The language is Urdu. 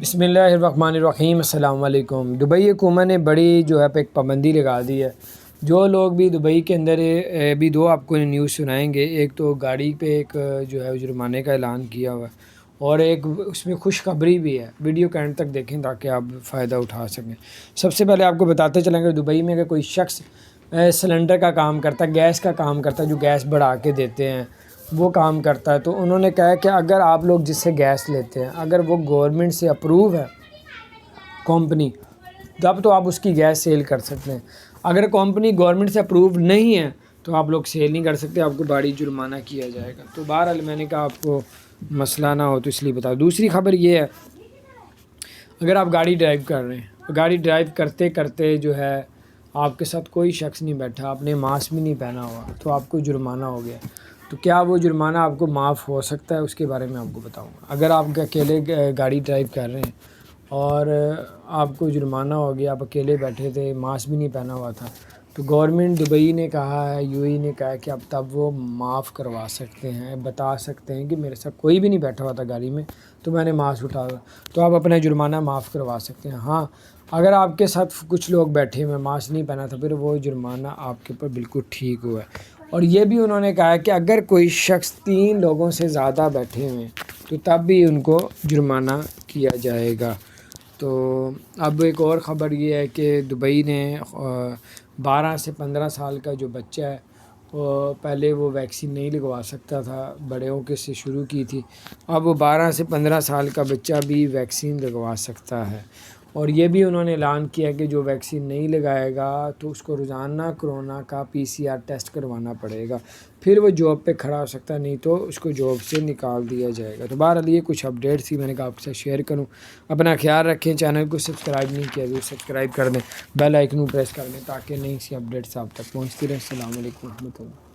بسم اللہ الرحمن الرحیم۔ السلام علیکم۔ دبئی حکومت نے بڑی ایک پابندی لگا دی ہے۔ جو لوگ بھی دبئی کے اندر بھی دو آپ کو نیوز سنائیں گے، ایک تو گاڑی پہ ایک جرمانے کا اعلان کیا ہوا ہے، اور ایک اس میں خوشخبری بھی ہے۔ ویڈیو کے اینڈ تک دیکھیں تاکہ آپ فائدہ اٹھا سکیں۔ سب سے پہلے آپ کو بتاتے چلیں گے دبئی میں اگر کوئی شخص سلنڈر کا کام کرتا ہے، گیس کا کام کرتا ہے، جو گیس بڑھا کے دیتے ہیں وہ کام کرتا ہے، تو انہوں نے کہا ہے کہ اگر آپ لوگ جس سے گیس لیتے ہیں اگر وہ گورنمنٹ سے اپروو ہے کمپنی، تب تو آپ اس کی گیس سیل کر سکتے ہیں۔ اگر کمپنی گورنمنٹ سے اپروو نہیں ہے تو آپ لوگ سیل نہیں کر سکتے، آپ کو بڑی جرمانہ کیا جائے گا۔ تو بہرحال میں نے کہا آپ کو مسئلہ نہ ہو تو اس لیے بتا۔ دوسری خبر یہ ہے، اگر آپ گاڑی ڈرائیو کر رہے ہیں، گاڑی ڈرائیو کرتے کرتے آپ کے ساتھ کوئی شخص نہیں بیٹھا، آپ نے ماسک بھی نہیں پہنا ہوا، تو آپ کو جرمانہ ہو گیا، تو کیا وہ جرمانہ آپ کو معاف ہو سکتا ہے؟ اس کے بارے میں آپ کو بتاؤں گا۔ اگر آپ اکیلے گاڑی ڈرائیو کر رہے ہیں اور آپ کو جرمانہ ہو گیا، آپ اکیلے بیٹھے تھے، ماسک بھی نہیں پہنا ہوا تھا، تو گورنمنٹ دبئی نے کہا ہے، یو اے نے کہا ہے کہ اب تب وہ معاف کروا سکتے ہیں، بتا سکتے ہیں کہ میرے ساتھ کوئی بھی نہیں بیٹھا ہوا تھا گاڑی میں تو میں نے ماسک اٹھایا، تو آپ اپنا جرمانہ معاف کروا سکتے ہیں۔ ہاں، اگر آپ کے ساتھ کچھ لوگ بیٹھے ہوئے ماسک نہیں پہنا تھا، پھر وہ جرمانہ آپ کے اوپر بالکل ٹھیک ہوا ہے۔ اور یہ بھی انہوں نے کہا ہے کہ اگر کوئی شخص 3 لوگوں سے زیادہ بیٹھے ہوئے ہیں تو تب بھی ان کو جرمانہ کیا جائے گا۔ تو اب ایک اور خبر یہ ہے کہ دبئی نے 12 سے 15 سال کا جو بچہ ہے، پہلے وہ ویکسین نہیں لگوا سکتا تھا، بڑوں کے سے شروع کی تھی، اب وہ 12 سے 15 سال کا بچہ بھی ویکسین لگوا سکتا ہے۔ اور یہ بھی انہوں نے اعلان کیا کہ جو ویکسین نہیں لگائے گا تو اس کو روزانہ کرونا کا PCR ٹیسٹ کروانا پڑے گا، پھر وہ جاب پہ کھڑا ہو سکتا ہے، نہیں تو اس کو جاب سے نکال دیا جائے گا۔ تو بہرحال یہ کچھ اپڈیٹ تھی، میں نے کہا آپ کے ساتھ شیئر کروں۔ اپنا خیال رکھیں، چینل کو سبسکرائب نہیں کیا تو سبسکرائب کر دیں، بیل آئکن پریس کر دیں تاکہ نئی سی اپڈیٹس آپ تک پہنچتی رہیں۔ السلام علیکم ورحمۃ اللہ۔